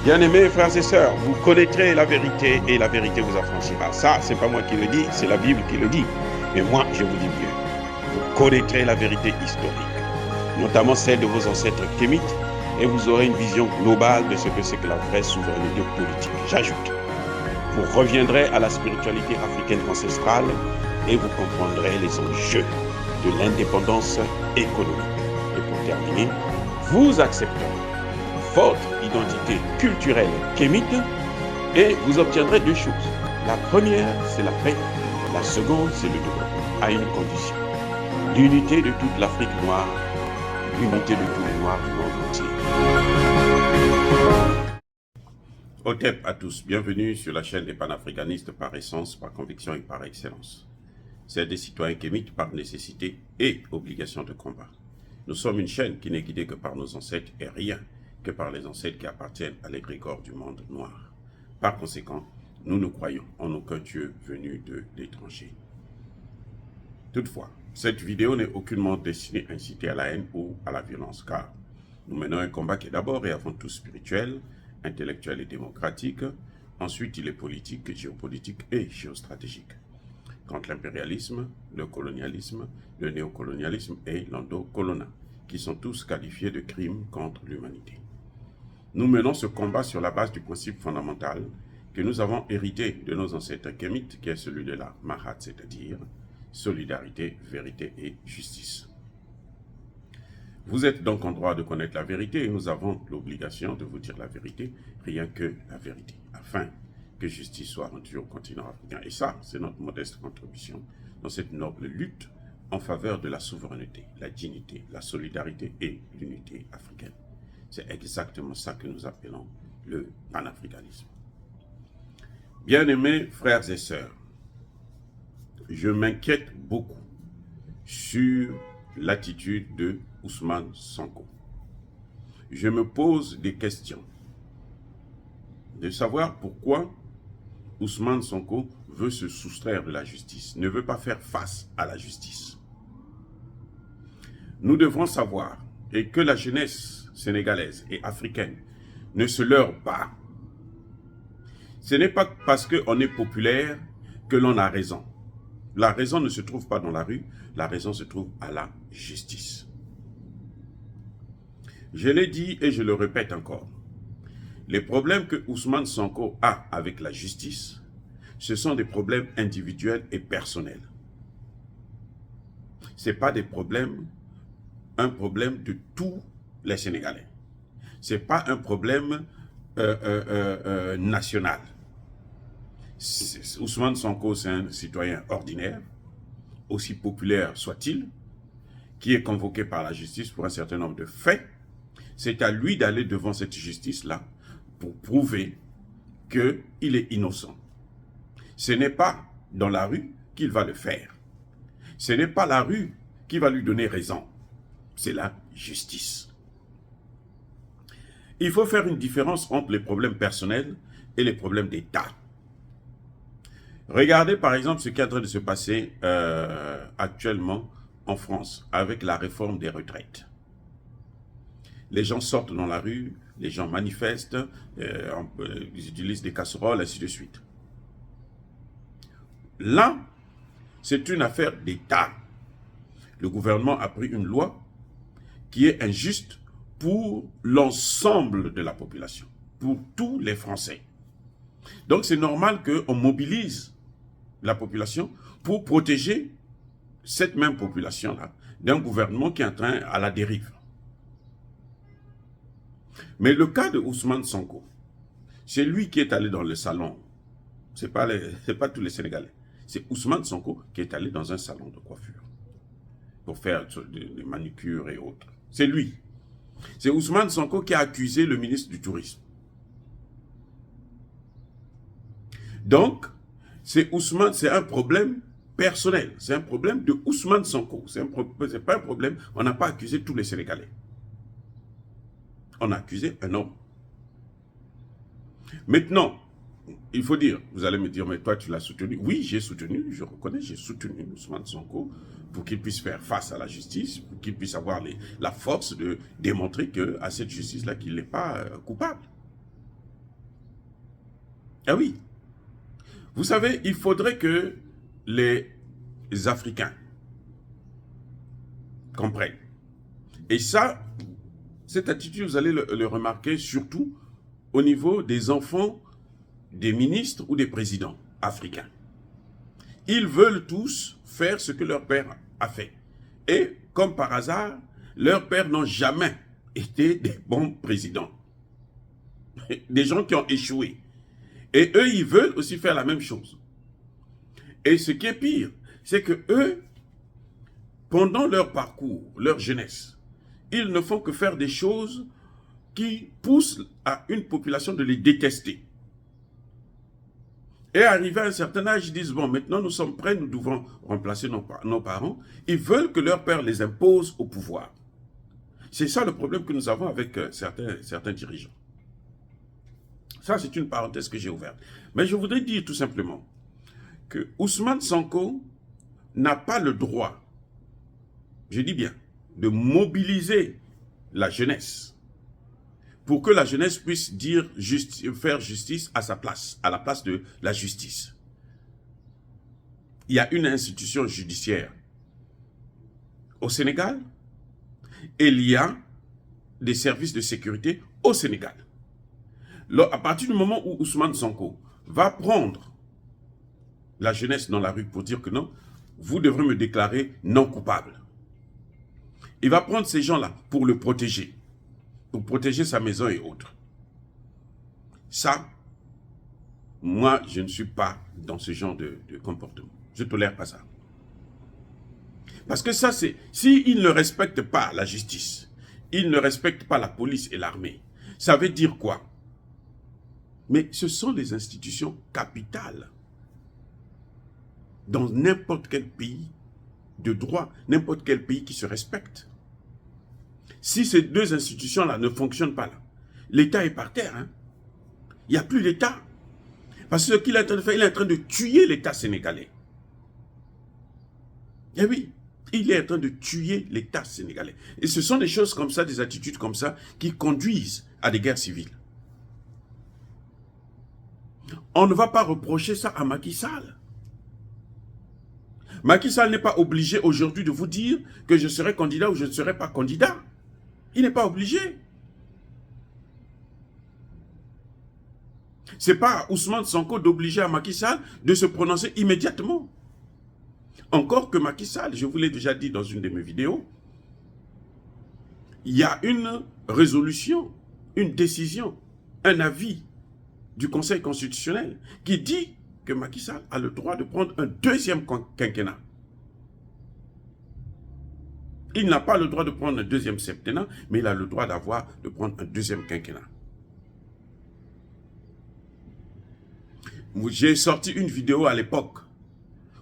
Bien-aimés frères et sœurs, vous connaîtrez la vérité et la vérité vous affranchira. Ça, c'est pas moi qui le dis, c'est la Bible qui le dit. Mais moi, je vous dis mieux. Vous connaîtrez la vérité historique, notamment celle de vos ancêtres kémites, et vous aurez une vision globale de ce que c'est que la vraie souveraineté politique. J'ajoute, vous reviendrez à la spiritualité africaine ancestrale et vous comprendrez les enjeux de l'indépendance économique. Et pour terminer, vous accepterez votre identité culturelle kémite et vous obtiendrez deux choses. La première, c'est la paix. La seconde, c'est le développement, à une condition. L'unité de toute l'Afrique noire, l'unité de tous les Noirs du monde entier. Otep à tous, bienvenue sur la chaîne des panafricanistes par essence, par conviction et par excellence. C'est des citoyens kémites par nécessité et obligation de combat. Nous sommes une chaîne qui n'est guidée que par nos ancêtres et rien que par les ancêtres qui appartiennent à l'égrégore du monde noir. Par conséquent, nous ne croyons en aucun Dieu venu de l'étranger. Toutefois, cette vidéo n'est aucunement destinée à inciter à la haine ou à la violence, car nous menons un combat qui est d'abord et avant tout spirituel, intellectuel et démocratique. Ensuite, il est politique, géopolitique et géostratégique. Contre l'impérialisme, le colonialisme, le néocolonialisme et l'endocolona, qui sont tous qualifiés de crimes contre l'humanité. Nous menons ce combat sur la base du principe fondamental que nous avons hérité de nos ancêtres kémites, qui est celui de la Mahat, c'est-à-dire solidarité, vérité et justice. Vous êtes donc en droit de connaître la vérité et nous avons l'obligation de vous dire la vérité, rien que la vérité, afin que justice soit rendue au continent africain. Et ça, c'est notre modeste contribution dans cette noble lutte en faveur de la souveraineté, la dignité, la solidarité et l'unité africaine. C'est exactement ça que nous appelons le panafricanisme. Bien-aimés frères et sœurs, je m'inquiète beaucoup sur l'attitude de Ousmane Sonko. Je me pose des questions de savoir pourquoi Ousmane Sonko veut se soustraire de la justice, ne veut pas faire face à la justice. Nous devrons savoir, et que la jeunesse sénégalaise et africaine ne se leurre pas. Ce n'est pas parce qu'on est populaire que l'on a raison. La raison ne se trouve pas dans la rue, la raison se trouve à la justice. Je l'ai dit et je le répète encore. Les problèmes que Ousmane Sonko a avec la justice, ce sont des problèmes individuels et personnels. Ce n'est pas des problèmes, un problème de tous les Sénégalais. Ce n'est pas un problème national. Ousmane Sonko, c'est un citoyen ordinaire, aussi populaire soit-il, qui est convoqué par la justice pour un certain nombre de faits. C'est à lui d'aller devant cette justice-là pour prouver qu'il est innocent. Ce n'est pas dans la rue qu'il va le faire. Ce n'est pas la rue qui va lui donner raison. C'est la justice. Il faut faire une différence entre les problèmes personnels et les problèmes d'État. Regardez par exemple ce qui est en train de se passer actuellement en France avec la réforme des retraites. Les gens sortent dans la rue, les gens manifestent, ils utilisent des casseroles, ainsi de suite. Là, c'est une affaire d'État. Le gouvernement a pris une loi qui est injuste pour l'ensemble de la population, pour tous les Français. Donc c'est normal qu'on mobilise la population pour protéger cette même population-là d'un gouvernement qui est en train à la dérive. Mais le cas de Ousmane Sonko, c'est lui qui est allé dans le salon. Ce n'est pas tous les Sénégalais. C'est Ousmane Sonko qui est allé dans un salon de coiffure pour faire des manucures et autres. C'est lui. C'est Ousmane Sonko qui a accusé le ministre du Tourisme. Donc, c'est un problème personnel. C'est un problème de Ousmane Sonko. Ce n'est pas un problème, on n'a pas accusé tous les Sénégalais. On a accusé un homme. Maintenant, il faut dire, vous allez me dire, mais toi tu l'as soutenu. Oui, j'ai soutenu, je reconnais, j'ai soutenu Ousmane Sonko pour qu'il puisse faire face à la justice, pour qu'il puisse avoir la force de démontrer à cette justice-là qu'il n'est pas coupable. Ah oui. Vous savez, il faudrait que les Africains comprennent. Et ça, cette attitude, vous allez le remarquer surtout au niveau des enfants des ministres ou des présidents africains. Ils veulent tous faire ce que leur père a fait. Et comme par hasard, leurs pères n'ont jamais été des bons présidents. Des gens qui ont échoué. Et eux, ils veulent aussi faire la même chose. Et ce qui est pire, c'est que eux, pendant leur parcours, leur jeunesse, ils ne font que faire des choses qui poussent à une population de les détester. Et arrivé à un certain âge, ils disent, bon, maintenant nous sommes prêts, nous devons remplacer nos parents. Ils veulent que leur père les impose au pouvoir. C'est ça le problème que nous avons avec certains dirigeants. Ça, c'est une parenthèse que j'ai ouverte. Mais je voudrais dire tout simplement que Ousmane Sonko n'a pas le droit, je dis bien, de mobiliser la jeunesse pour que la jeunesse puisse faire justice à sa place, à la place de la justice. Il y a une institution judiciaire au Sénégal et il y a des services de sécurité au Sénégal. À partir du moment où Ousmane Sonko va prendre la jeunesse dans la rue pour dire que non, vous devrez me déclarer non coupable. Il va prendre ces gens-là pour le protéger, pour protéger sa maison et autres. Ça, moi, je ne suis pas dans ce genre de comportement. Je ne tolère pas ça. Parce que ça, c'est... S'il ne respecte pas la justice, il ne respecte pas la police et l'armée, ça veut dire quoi? Mais ce sont les institutions capitales. Dans n'importe quel pays de droit, n'importe quel pays qui se respecte. Si ces deux institutions-là ne fonctionnent pas, l'État est par terre. Hein. Il n'y a plus d'État. Parce que ce qu'il est en train de faire, il est en train de tuer l'État sénégalais. Eh oui, il est en train de tuer l'État sénégalais. Et ce sont des choses comme ça, des attitudes comme ça, qui conduisent à des guerres civiles. On ne va pas reprocher ça à Macky Sall. Macky Sall n'est pas obligé aujourd'hui de vous dire que je serai candidat ou je ne serai pas candidat. Il n'est pas obligé. Ce n'est pas à Ousmane Sonko d'obliger à Macky Sall de se prononcer immédiatement. Encore que Macky Sall, je vous l'ai déjà dit dans une de mes vidéos, il y a une résolution, une décision, un avis du Conseil constitutionnel qui dit que Macky Sall a le droit de prendre un deuxième quinquennat. Il n'a pas le droit de prendre un deuxième septennat, mais il a le droit de prendre un deuxième quinquennat. J'ai sorti une vidéo à l'époque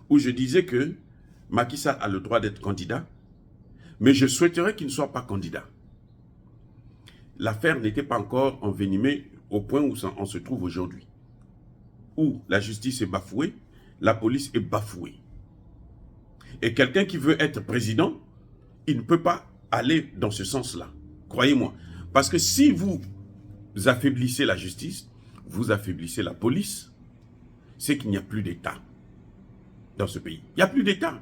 où je disais que Macky Sall a le droit d'être candidat, mais je souhaiterais qu'il ne soit pas candidat. L'affaire n'était pas encore envenimée au point où on se trouve aujourd'hui, où la justice est bafouée, la police est bafouée. Et quelqu'un qui veut être président, il ne peut pas aller dans ce sens-là. Croyez-moi. Parce que si vous affaiblissez la justice, vous affaiblissez la police, c'est qu'il n'y a plus d'État dans ce pays. Il n'y a plus d'État.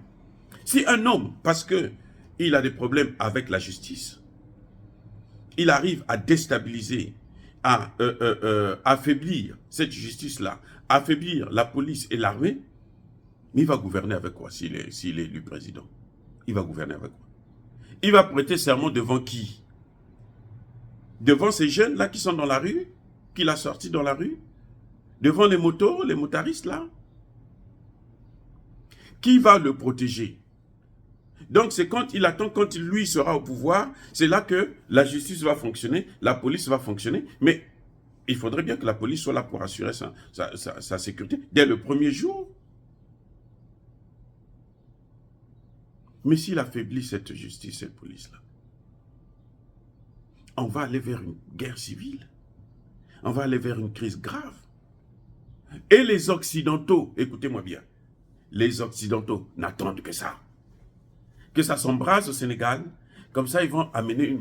Si un homme, parce qu'il a des problèmes avec la justice, il arrive à déstabiliser, à affaiblir cette justice-là, affaiblir la police et l'armée, il va gouverner avec quoi s'il est élu président? Il va gouverner avec quoi? Il va prêter serment devant qui? Devant ces jeunes-là qui sont dans la rue, qu'il a sortis dans la rue? Devant les motos, les motaristes là? Qui va le protéger? Donc c'est quand il attend, quand lui sera au pouvoir, c'est là que la justice va fonctionner, la police va fonctionner, mais il faudrait bien que la police soit là pour assurer sa sécurité dès le premier jour. Mais s'il affaiblit cette justice, cette police-là, on va aller vers une guerre civile. On va aller vers une crise grave. Et les Occidentaux, écoutez-moi bien, les Occidentaux n'attendent que ça. Que ça s'embrase au Sénégal, comme ça ils vont amener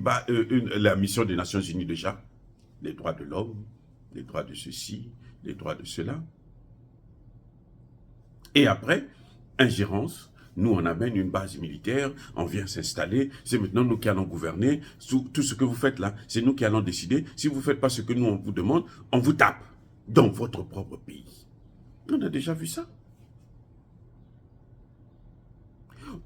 la mission des Nations Unies déjà, les droits de l'homme, les droits de ceci, les droits de ceux-là. Et après, ingérence, nous on amène une base militaire, on vient s'installer, c'est maintenant nous qui allons gouverner, tout ce que vous faites là, c'est nous qui allons décider. Si vous ne faites pas ce que nous on vous demande, on vous tape dans votre propre pays. On a déjà vu ça.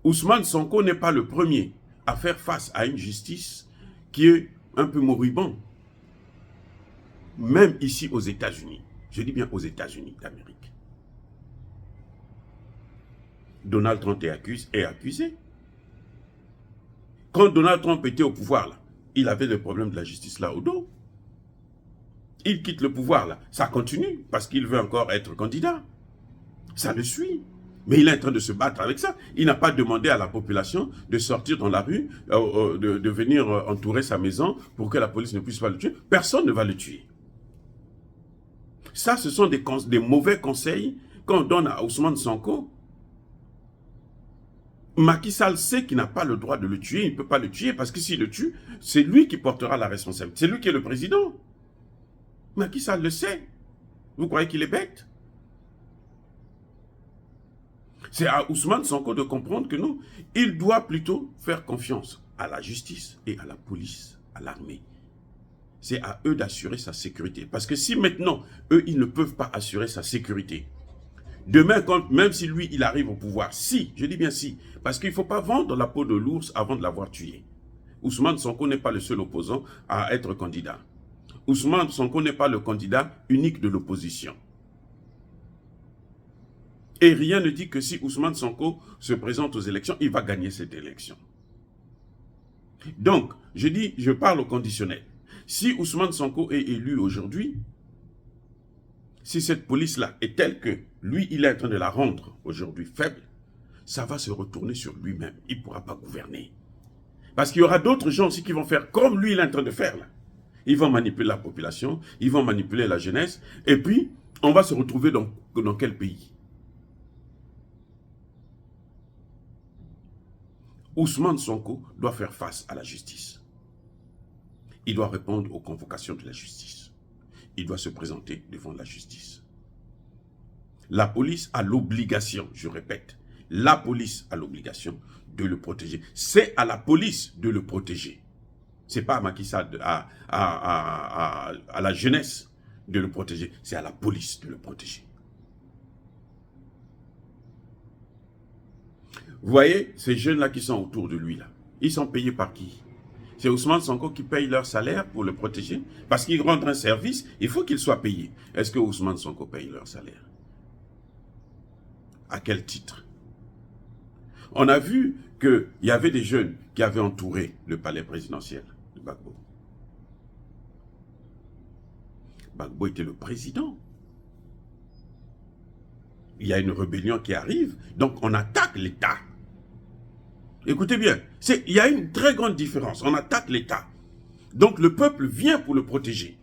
Ousmane Sonko n'est pas le premier à faire face à une justice qui est un peu moribonde. Même ici aux États-Unis, je dis bien aux États-Unis d'Amérique. Donald Trump est accusé. Quand Donald Trump était au pouvoir, là, il avait le problème de la justice là au dos. Il quitte le pouvoir, là, ça continue, parce qu'il veut encore être candidat. Ça le suit. Mais il est en train de se battre avec ça. Il n'a pas demandé à la population de sortir dans la rue, de venir entourer sa maison pour que la police ne puisse pas le tuer. Personne ne va le tuer. Ça, ce sont des mauvais conseils qu'on donne à Ousmane Sonko. Macky Sall sait qu'il n'a pas le droit de le tuer, il ne peut pas le tuer parce que s'il le tue, c'est lui qui portera la responsabilité. C'est lui qui est le président. Macky Sall le sait. Vous croyez qu'il est bête? C'est à Ousmane Sonko de comprendre que non, il doit plutôt faire confiance à la justice et à la police, à l'armée. C'est à eux d'assurer sa sécurité. Parce que si maintenant, eux, ils ne peuvent pas assurer sa sécurité, demain, même si lui, il arrive au pouvoir, si, je dis bien si, parce qu'il ne faut pas vendre la peau de l'ours avant de l'avoir tué. Ousmane Sonko n'est pas le seul opposant à être candidat. Ousmane Sonko n'est pas le candidat unique de l'opposition. Et rien ne dit que si Ousmane Sonko se présente aux élections, il va gagner cette élection. Donc, je parle au conditionnel. Si Ousmane Sonko est élu aujourd'hui, si cette police-là est telle que lui, il est en train de la rendre aujourd'hui faible, ça va se retourner sur lui-même. Il ne pourra pas gouverner. Parce qu'il y aura d'autres gens aussi qui vont faire comme lui, il est en train de faire là. Ils vont manipuler la population, ils vont manipuler la jeunesse, et puis on va se retrouver dans quel pays? Ousmane Sonko doit faire face à la justice. Il doit répondre aux convocations de la justice. Il doit se présenter devant la justice. La police a l'obligation, je répète, la police a l'obligation de le protéger. C'est à la police de le protéger. Ce n'est pas à Macky Sall, à la jeunesse de le protéger. C'est à la police de le protéger. Vous voyez, ces jeunes-là qui sont autour de lui, là, ils sont payés par qui? C'est Ousmane Sonko qui paye leur salaire pour le protéger. Parce qu'ils rendent un service, il faut qu'ils soient payés. Est-ce que Ousmane Sonko paye leur salaire? À quel titre? On a vu qu'il y avait des jeunes qui avaient entouré le palais présidentiel de Gbagbo. Gbagbo était le président. Il y a une rébellion qui arrive, donc on attaque l'État. Écoutez bien, il y a une très grande différence. On attaque l'État. Donc le peuple vient pour le protéger.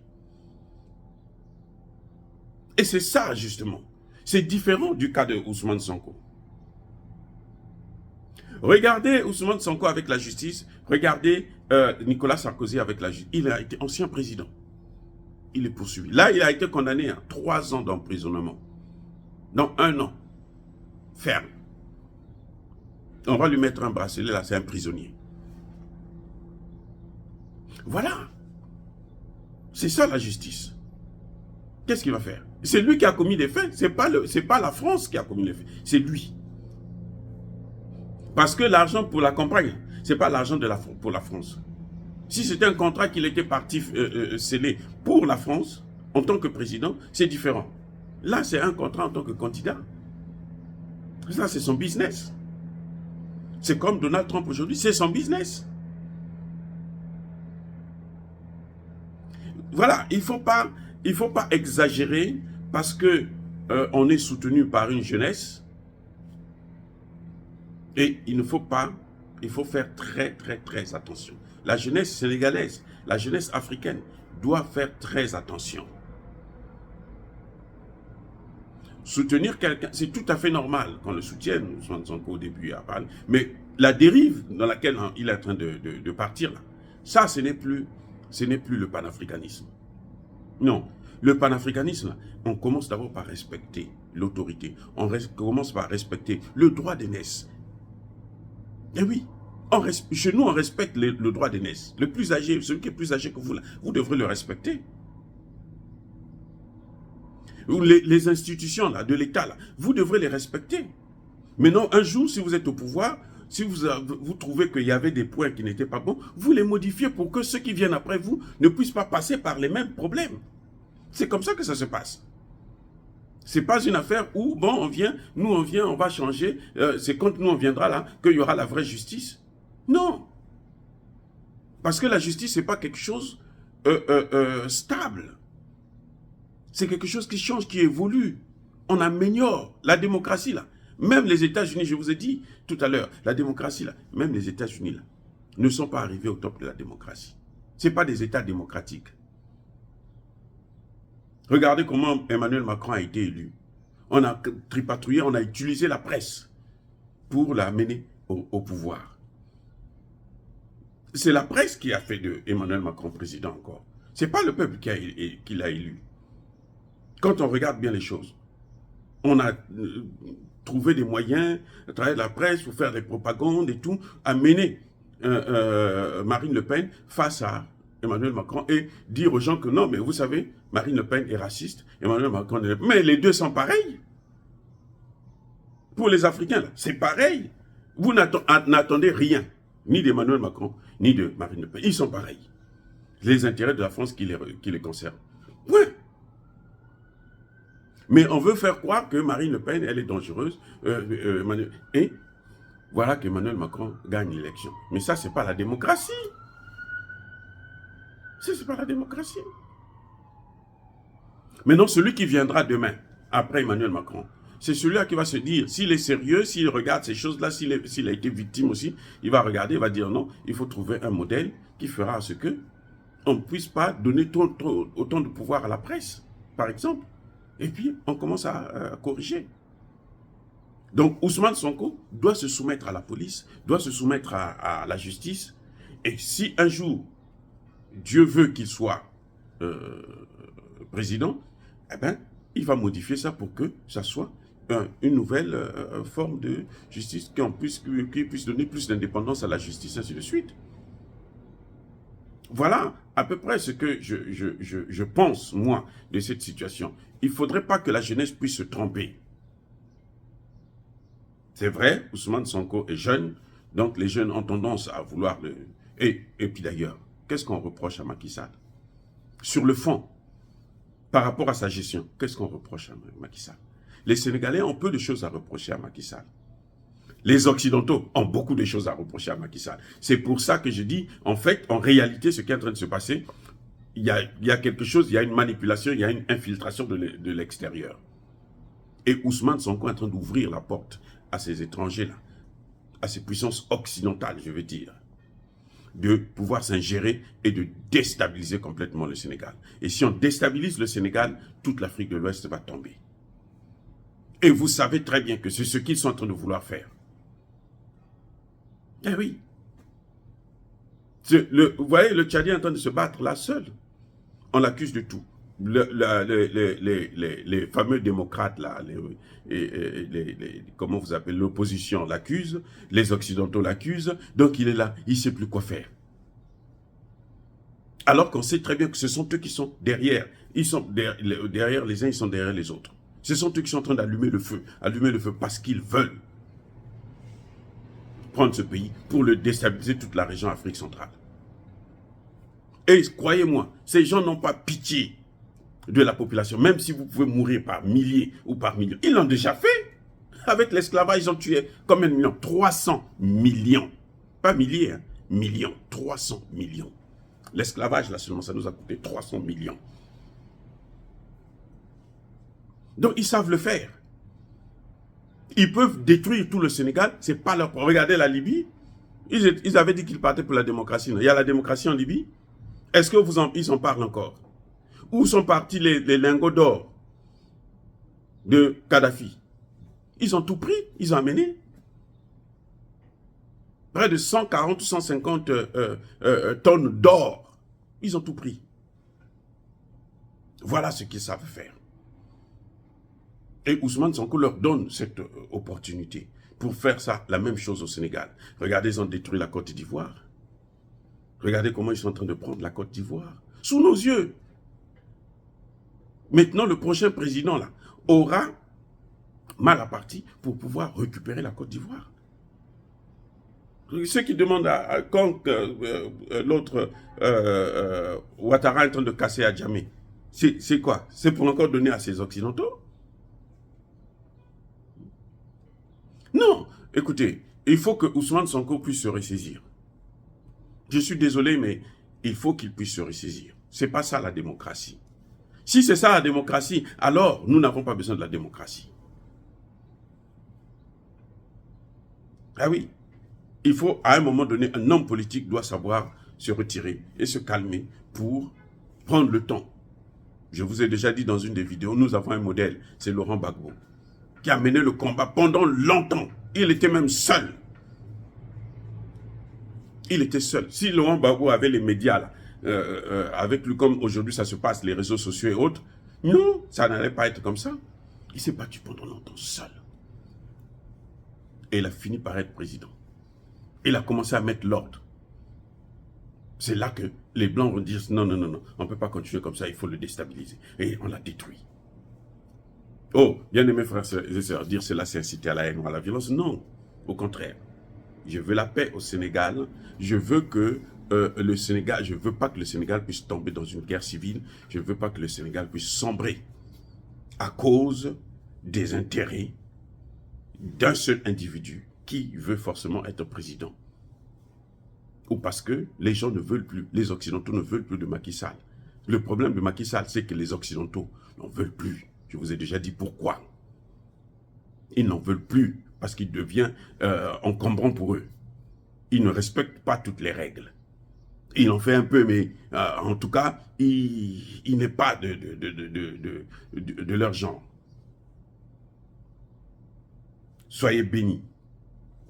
Et c'est ça, justement. C'est différent du cas de Ousmane Sonko. Regardez Ousmane Sonko avec la justice. Regardez Nicolas Sarkozy avec la justice. Il a été ancien président. Il est poursuivi. Là, il a été condamné à 3 ans d'emprisonnement. Non, 1 an. Ferme. On va lui mettre un bracelet, là, c'est un prisonnier. Voilà. C'est ça la justice. Qu'est-ce qu'il va faire? C'est lui qui a commis des faits. C'est pas la France qui a commis les faits. C'est lui. Parce que l'argent pour la campagne, c'est pas l'argent pour la France. Si c'était un contrat qu'il était parti sceller pour la France, en tant que président, c'est différent. Là, c'est un contrat en tant que candidat. Ça, c'est son business. C'est comme Donald Trump aujourd'hui, c'est son business. Voilà, il faut pas exagérer parce que on est soutenu par une jeunesse. Et il faut faire très attention. La jeunesse sénégalaise, la jeunesse africaine doit faire très attention. Soutenir quelqu'un, c'est tout à fait normal qu'on le soutienne, au début, mais la dérive dans laquelle il est en train de partir, là, ça, ce n'est plus le panafricanisme. Non, Le panafricanisme, là, on commence d'abord par respecter l'autorité. On commence par respecter le droit d'aînesse. Eh oui, chez nous, on respecte le droit d'aînesse. Le plus âgé, celui qui est plus âgé que vous, là, vous devrez le respecter. Les institutions là, de l'État, vous devrez les respecter. Mais non, un jour, si vous êtes au pouvoir, si vous trouvez qu'il y avait des points qui n'étaient pas bons, vous les modifiez pour que ceux qui viennent après vous ne puissent pas passer par les mêmes problèmes. C'est comme ça que ça se passe. C'est pas une affaire où, bon, on vient, on va changer, c'est quand nous on viendra là, qu'il y aura la vraie justice. Non. Parce que la justice, c'est pas quelque chose stable. C'est quelque chose qui change, qui évolue. On améliore la démocratie là. Même les États-Unis, je vous ai dit tout à l'heure, la démocratie là, même les États-Unis là, ne sont pas arrivés au top de la démocratie. Ce n'est pas des États démocratiques. Regardez comment Emmanuel Macron a été élu. On a tripatouillé, on a utilisé la presse pour l'amener au pouvoir. C'est la presse qui a fait de Emmanuel Macron président encore. Ce n'est pas le peuple qui l'a élu. Quand on regarde bien les choses, on a trouvé des moyens à travers la presse pour faire des propagandes et tout, amener Marine Le Pen face à Emmanuel Macron et dire aux gens que non, mais vous savez, Marine Le Pen est raciste, Emmanuel Macron est... Mais les deux sont pareils. Pour les Africains, c'est pareil. Vous n'attendez rien, ni d'Emmanuel Macron, ni de Marine Le Pen. Ils sont pareils. Les intérêts de la France qui les concernent. Ouais. Mais on veut faire croire que Marine Le Pen, elle est dangereuse. Et voilà qu'Emmanuel Macron gagne l'élection. Mais ça, ce n'est pas la démocratie. Ce n'est pas la démocratie. Maintenant, celui qui viendra demain, après Emmanuel Macron, c'est celui-là qui va se dire, s'il est sérieux, s'il regarde ces choses-là, s'il a été victime aussi, il va regarder, il va dire non, il faut trouver un modèle qui fera ce que on ne puisse pas donner autant de pouvoir à la presse, par exemple. Et puis, on commence à corriger. Donc, Ousmane Sonko doit se soumettre à la police, doit se soumettre à la justice. Et si un jour, Dieu veut qu'il soit président, eh ben, il va modifier ça pour que ça soit une nouvelle forme de justice qui puisse donner plus d'indépendance à la justice, ainsi de suite. Voilà à peu près ce que je pense, moi, de cette situation. Il ne faudrait pas que la jeunesse puisse se tromper. C'est vrai, Ousmane Sonko est jeune, donc les jeunes ont tendance à vouloir le... Et puis d'ailleurs, qu'est-ce qu'on reproche à Macky Sall? Sur le fond, par rapport à sa gestion, qu'est-ce qu'on reproche à Macky Sall? Les Sénégalais ont peu de choses à reprocher à Macky Sall. Les Occidentaux ont beaucoup de choses à reprocher à Macky Sall. C'est pour ça que je dis, en fait, en réalité, ce qui est en train de se passer, il y a quelque chose, il y a une manipulation, il y a une infiltration de l'extérieur. Et Ousmane Sonko est en train d'ouvrir la porte à ces étrangers-là, à ces puissances occidentales, je veux dire, de pouvoir s'ingérer et de déstabiliser complètement le Sénégal. Et si on déstabilise le Sénégal, toute l'Afrique de l'Ouest va tomber. Et vous savez très bien que c'est ce qu'ils sont en train de vouloir faire. Eh oui. Vous voyez, le Tchadien est en train de se battre là seul. On l'accuse de tout. Les fameux démocrates, là, comment vous appelez, l'opposition l'accuse, les Occidentaux l'accusent, donc il est là, il ne sait plus quoi faire. Alors qu'on sait très bien que ce sont eux qui sont derrière. Ils sont derrière les uns, ils sont derrière les autres. Ce sont eux qui sont en train d'allumer le feu parce qu'ils veulent prendre ce pays pour le déstabiliser toute la région Afrique centrale. Et croyez-moi, ces gens n'ont pas pitié de la population, même si vous pouvez mourir par milliers ou par millions. Ils l'ont déjà fait. Avec l'esclavage, ils ont tué combien de millions? 300 millions. Pas milliers, hein, millions. 300 millions. L'esclavage, là seulement, ça nous a coûté 300 millions. Donc, ils savent le faire. Ils peuvent détruire tout le Sénégal, c'est pas leur problème. Regardez la Libye, ils avaient dit qu'ils partaient pour la démocratie. Il y a la démocratie en Libye. Est-ce que ils en parlent encore? Où sont partis les lingots d'or de Kadhafi? Ils ont tout pris, ils ont amené. Près de 140 ou 150 tonnes d'or. Ils ont tout pris. Voilà ce qu'ils savent faire. Et Ousmane Sonko leur donne cette opportunité pour faire ça, la même chose au Sénégal. Regardez, ils ont détruit la Côte d'Ivoire. Regardez comment ils sont en train de prendre la Côte d'Ivoire. Sous nos yeux. Maintenant, le prochain président là, aura mal à partie pour pouvoir récupérer la Côte d'Ivoire. Ceux qui demandent quand l'autre Ouattara est en train de casser à Djamé, c'est quoi? C'est pour encore donner à ces Occidentaux? Non, écoutez, il faut que Ousmane Sonko puisse se ressaisir. Je suis désolé, mais il faut qu'il puisse se ressaisir. C'est pas ça la démocratie. Si c'est ça la démocratie, alors nous n'avons pas besoin de la démocratie. Ah oui, il faut, à un moment donné, un homme politique doit savoir se retirer et se calmer pour prendre le temps. Je vous ai déjà dit dans une des vidéos, nous avons un modèle, c'est Laurent Gbagbo, qui a mené le combat pendant longtemps. Il était même seul. Il était seul. Si Laurent Gbagbo avait les médias, là, avec lui comme aujourd'hui ça se passe, les réseaux sociaux et autres, non, ça n'allait pas être comme ça. Il s'est battu pendant longtemps seul. Et il a fini par être président. Il a commencé à mettre l'ordre. C'est là que les Blancs vont dire non, non, non, non, on ne peut pas continuer comme ça, il faut le déstabiliser. Et on l'a détruit. Oh, bien aimé frères et sœurs, dire cela c'est inciter à la haine ou à la violence. Non, au contraire. Je veux la paix au Sénégal. Je veux que le Sénégal, je ne veux pas que le Sénégal puisse tomber dans une guerre civile. Je ne veux pas que le Sénégal puisse sombrer à cause des intérêts d'un seul individu qui veut forcément être président. Ou parce que les gens ne veulent plus, les Occidentaux ne veulent plus de Macky Sall. Le problème de Macky Sall, c'est que les Occidentaux n'en veulent plus. Je vous ai déjà dit pourquoi. Ils n'en veulent plus parce qu'il devient encombrant pour eux. Ils ne respectent pas toutes les règles. Il en fait un peu, mais en tout cas, il n'est pas de leur genre. Soyez bénis.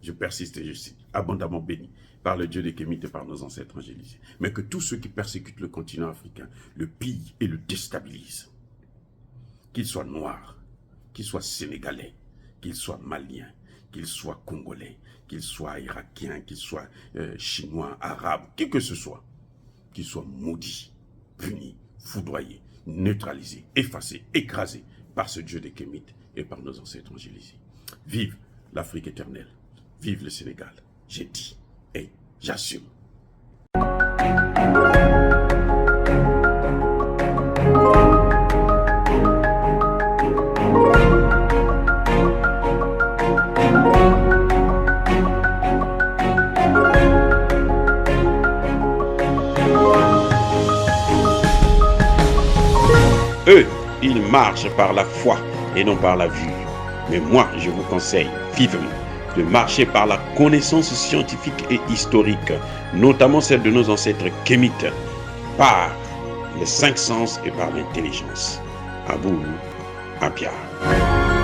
Je persiste et je cite, abondamment bénis par le Dieu des Kémites et par nos ancêtres angélisés. Mais que tous ceux qui persécutent le continent africain le pillent et le déstabilisent. Qu'ils soient noirs, qu'ils soient sénégalais, qu'ils soient maliens, qu'ils soient congolais, qu'ils soient irakiens, qu'ils soient chinois, arabes, qui que ce soit, qu'ils soient maudits, punis, foudroyés, neutralisés, effacés, écrasés par ce Dieu des Kémites et par nos ancêtres angélisés. Vive l'Afrique éternelle, vive le Sénégal, j'ai dit et j'assume. Eux, ils marchent par la foi et non par la vue. Mais moi, je vous conseille vivement de marcher par la connaissance scientifique et historique, notamment celle de nos ancêtres kémites, par les 5 sens et par l'intelligence. À vous, à Pierre.